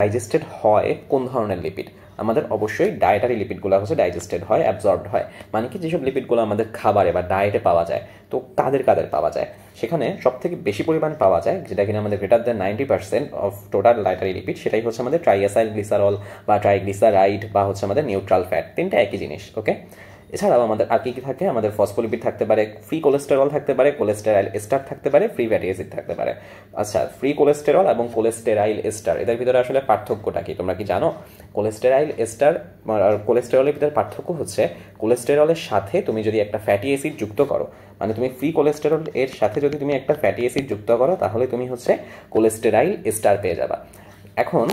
Digested হয় কোন ধরনের লিপিড? আমাদের অবশ্যই ডায়েটারি লিপিডগুলো হচ্ছে ডাইজেস্টেড হয়, অ্যাবজর্বড হয়। মানে কি, যেসব লিপিডগুলো আমাদের খাবারে বা ডায়েটে পাওয়া যায়, তো কাদের কাদের পাওয়া যায়? সেখানে সব থেকে বেশি পরিমাণ পাওয়া যায়, যেটা কিনা আমাদের greater than 90% of total dietary lipid, সেটাই হচ্ছে আমাদের ট্রাইএসাইল গ্লিসারল বা ট্রাইগ্লিসারাইড বা হচ্ছে আমাদের নিউট্রাল ফ্যাট। তিনটা একই জিনিস, ওকে। এছাড়াও আমাদের আর কি কি থাকে? আমাদের ফসফোলিপিড থাকতে পারে, ফ্রি কোলেস্টেরল থাকতে পারে, কোলেস্টেরাইল এস্টার থাকতে পারে, ফ্রি ফ্যাটি অ্যাসিড থাকতে পারে। আচ্ছা, ফ্রি কোলেস্টেরল এবং কোলেস্টেরাইল এস্টার, এদের ভিতরে আসলে পার্থক্যটা কি তোমরা কি জানো? কোলেস্টেরাইল এস্টার আর কোলেস্টেরলের ভিতরে পার্থক্য হচ্ছে, কোলেস্টেরলের সাথে তুমি যদি একটা ফ্যাটি অ্যাসিড যুক্ত করো, মানে তুমি ফ্রি কোলেস্টেরল এর সাথে যদি তুমি একটা ফ্যাটি অ্যাসিড যুক্ত করো, তাহলে তুমি হচ্ছে কোলেস্টেরাইল এস্টার পেয়ে যাবা। এখন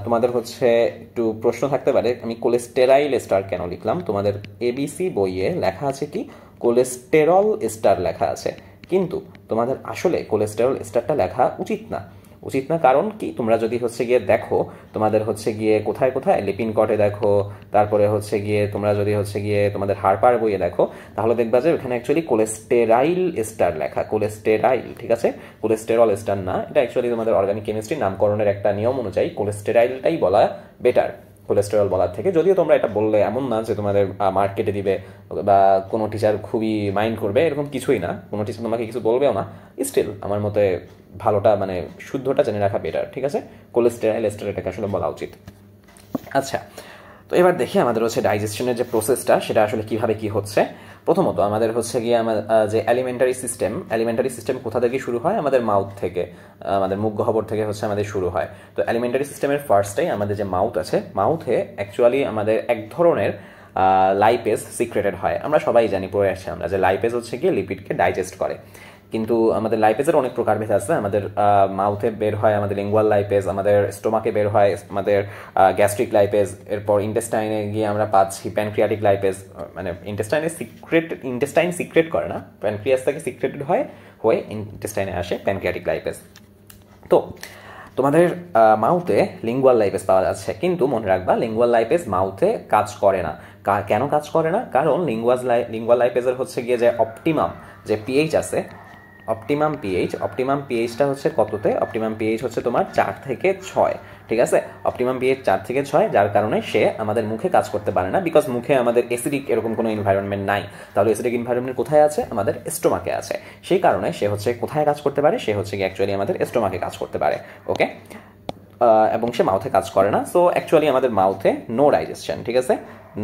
তোমাদের হচ্ছে একটু প্রশ্ন থাকতে পারে, আমি কোলেস্টেরাইল এস্টার কেন লিখলাম? তোমাদের এবিসি বইয়ে লেখা আছে কি কোলেস্টেরল এস্টার লেখা আছে, কিন্তু তোমাদের আসলে কোলেস্টেরল এস্টারটা লেখা উচিত না। উচিত না কারণ কি, তোমরা যদি হচ্ছে গিয়ে দেখো, তোমাদের হচ্ছে গিয়ে কোথায় কোথায় লিপিন কটে দেখো, তারপরে হচ্ছে গিয়ে তোমরা যদি হচ্ছে গিয়ে তোমাদের হারপার বইয়ে দেখো, তাহলে দেখবা যে ওখানে অ্যাকচুয়ালি কোলেস্টেরাইল এস্টার লেখা, কোলেস্টেরাইল, ঠিক আছে, কোলেস্টেরল এস্টার না। এটা অ্যাকচুয়ালি তোমাদের অর্গানিক কেমিস্ট্রি নামকরণের একটা নিয়ম অনুযায়ী কোলেস্টেরাইলটাই বলা বেটার কোলেস্টেরল বলার থেকে। যদিও তোমরা এটা বললে এমন না যে তোমাদের মার্কেটে দিবে বা কোনো টিচার খুবই মাইন্ড করবে, এরকম কিছুই না, কোনো টিচার তোমাকে কিছু বলবেও না। স্টিল আমার মতে ভালোটা মানে শুদ্ধটা জেনে রাখা বেটার, ঠিক আছে। কোলেস্টেরাইল এস্টার এটাকে আসলে বলা উচিত। আচ্ছা, তো এবার দেখি আমাদের হচ্ছে ডাইজেশনের যে প্রসেসটা, সেটা আসলে কিভাবে কি হচ্ছে। প্রথমত আমাদের হচ্ছে গিয়ে যে অ্যালিমেন্টারি সিস্টেম কোথা থেকে শুরু হয়? আমাদের মাউথ থেকে, আমাদের মুখ গহ্বর থেকে হচ্ছে আমাদের শুরু হয়। তো অ্যালিমেন্টারি সিস্টেমের ফার্স্টেই আমাদের যে মাউথ আছে, মাউথে অ্যাকচুয়ালি আমাদের এক ধরনের লাইপেজ সিক্রেটেড হয়। আমরা সবাই জানি, পড়ে আসছি আমরা, যে লাইপেজ হচ্ছে গিয়ে লিপিডকে ডাইজেস্ট করে। কিন্তু আমাদের লাইপেজের অনেক প্রকারভেদ আছে। আমাদের মাউথে বের হয় আমাদের লিঙ্গুয়াল লাইপেজ, আমাদের স্টোমাকে বের হয় আমাদের গ্যাস্ট্রিক লাইপেজ, এরপর ইন্টেস্টাইনে গিয়ে আমরা পাচ্ছি প্যানক্রিয়াটিক লাইপেজ। মানে ইন্টেস্টাইন সিক্রেট করে না, প্যানক্রিয়াস থেকে সিক্রেটেড হয়ে ইন্টেস্টাইনে আসে প্যানক্রিয়াটিক লাইপেজ। তো তোমাদের মাউথে লিঙ্গুয়াল লাইপেজ পাওয়া যাচ্ছে, কিন্তু মনে রাখবা লিঙ্গুয়াল লাইপেজ মাউথে কাজ করে না। কেন কাজ করে না? কারণ লিঙ্গুয়াল লাইপেজের হচ্ছে গিয়ে যে অপটিমাম যে পিএইচ আছে, অপটিমাম পিএইচটা হচ্ছে কততে? অপটিমাম পিএইচ হচ্ছে তোমার 4 থেকে 6, ঠিক আছে। অপটিমাম পিএইচ 4 থেকে 6, যার কারণে সে আমাদের মুখে কাজ করতে পারে না, বিকজ মুখে আমাদের অ্যাসিডিক এরকম কোনো এনভায়রনমেন্ট নাই। তাহলে অ্যাসিডিক এনভায়রনমেন্ট কোথায় আছে? আমাদের স্টোমাকে আছে। সেই কারণে সে হচ্ছে কোথায় কাজ করতে পারে? সে হচ্ছে কি অ্যাকচুয়ালি আমাদের স্টোমাকে কাজ করতে পারে, ওকে। এবং সে মাউথে কাজ করে না। সো অ্যাকচুয়ালি আমাদের মাউথে নো ডাইজেশন, ঠিক আছে,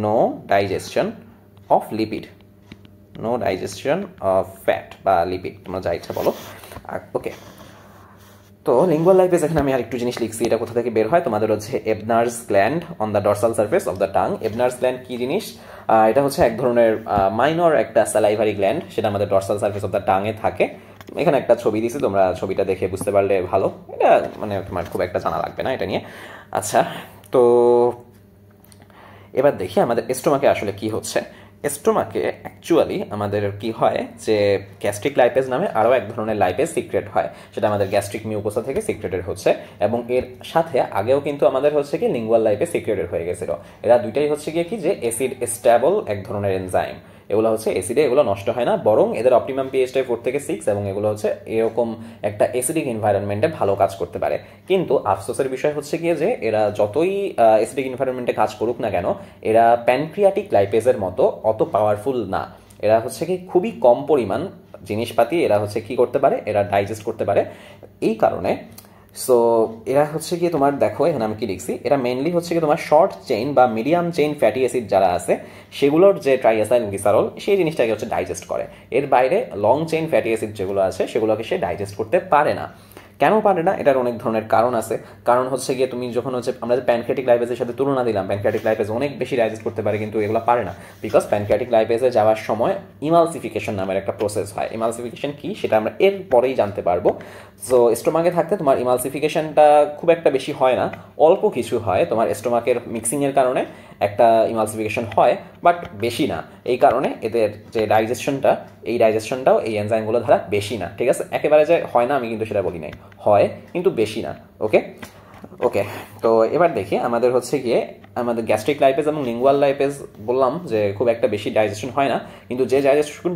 no digestion of lipid, no digestion of fat বা লিপিড, তোমরা যা ইচ্ছা বলো, ওকে। তো লিঙ্গুয়াল লাইপেজ, এখানে আমি আর একটু জিনিস লিখছি, এটা কোথা থেকে বের হয়? তোমাদের হচ্ছে Ebner's gland on the dorsal surface of the tongue. Ebner's gland কি জিনিস? এটা হচ্ছে এক ধরনের মাইনর একটা স্যালাইভারি গ্ল্যান্ড, সেটা আমাদের ডরসাল সার্ফেস অফ দ্য টাঙে থাকে। এখানে একটা ছবি দিয়েছি, তোমরা ছবিটা দেখে বুঝতে পারলে ভালো, এটা মানে তোমার খুব একটা জানা লাগবে না এটা নিয়ে। আচ্ছা, তো এবার দেখি আমাদের স্টোমাকে আসলে কি হচ্ছে। স্টোমাকে অ্যাকচুয়ালি আমাদের কি হয়, যে গ্যাস্ট্রিক লাইপেজ নামে আরও এক ধরনের লাইপেজ সিক্রেট হয়, সেটা আমাদের গ্যাস্ট্রিক মিউকোসা থেকে সিক্রেটেড হচ্ছে, এবং এর সাথে আগেও কিন্তু আমাদের হচ্ছে কি লিঙ্গুয়াল লাইপেজ সিক্রেটেড হয়ে গেছিল। এরা দুইটাই হচ্ছে গিয়ে কি, যে অ্যাসিড স্ট্যাবল এক ধরনের এনজাইম। এগুলো হচ্ছে অ্যাসিডে, এগুলো নষ্ট হয় না, বরং এদের অপটিমাম পিএইচটাই 4 থেকে 6, এবং এগুলো হচ্ছে এরকম একটা অ্যাসিডিক এনভায়রনমেন্টে ভালো কাজ করতে পারে। কিন্তু আফসোসের বিষয় হচ্ছে গিয়ে যে এরা যতই অ্যাসিডিক এনভায়রনমেন্টে কাজ করুক না কেন, এরা প্যানক্রিয়াটিক লাইপেজের মতো অত পাওয়ারফুল না। এরা হচ্ছে কি খুবই কম পরিমাণ জিনিসপাতি এরা হচ্ছে কি করতে পারে, এরা ডাইজেস্ট করতে পারে। এই কারণে সো এরা হচ্ছে গিয়ে তোমার দেখো, এখানে আমি কি লিখছি, এরা মেইনলি হচ্ছে গিয়ে তোমার শর্ট চেইন বা মিডিয়াম চেইন ফ্যাটি অ্যাসিড যারা আছে, সেগুলোর যে ট্রাইএসাইল গ্লিসারল, সেই জিনিসটাকে হচ্ছে ডাইজেস্ট করে। এর বাইরে লং চেইন ফ্যাটি অ্যাসিড যেগুলো আছে, সেগুলোকে সে ডাইজেস্ট করতে পারে না। কেন পারে না? এটার অনেক ধরনের কারণ আছে। কারণ হচ্ছে গিয়ে তুমি যখন হচ্ছে আমরা যে প্যানক্রিয়াটিক লাইপেজের সাথে তুলনা দিলাম, প্যানক্রিয়াটিক লাইপেজ অনেক বেশি ডাইজেস্ট করতে পারে, কিন্তু এগুলো পারে না, বিকজ প্যানক্রিয়াটিক লাইপেজে যাওয়ার সময় ইমালসিফিকেশন নামের একটা প্রসেস হয়। ইমালসিফিকেশন কি সেটা আমরা এর পরেই জানতে পারবো। সো স্টোমাকে থাকতে তোমার ইমালসিফিকেশনটা খুব একটা বেশি হয় না, অল্প কিছু হয় তোমার স্টোমাকের মিক্সিংয়ের কারণে একটা ইমালসিফিকেশন হয়, বাট বেশি না। এই কারণে এদের যে ডাইজেশনটা, এই ডাইজেশনটাও এই এনজাইমগুলো দ্বারা বেশি না, ঠিক আছে। একেবারে যে হয় না আমি কিন্তু সেটা বলি নাই, হয় কিন্তু বেশি না, ওকে। ওকে, তো এবার দেখি আমাদের হচ্ছে গিয়ে আমাদের গ্যাস্ট্রিক লাইপেজ এবং লিঙ্গুয়াল লাইপেজ বললাম যে খুব একটা বেশি ডাইজেশন হয় না, কিন্তু যে ডাইজেশন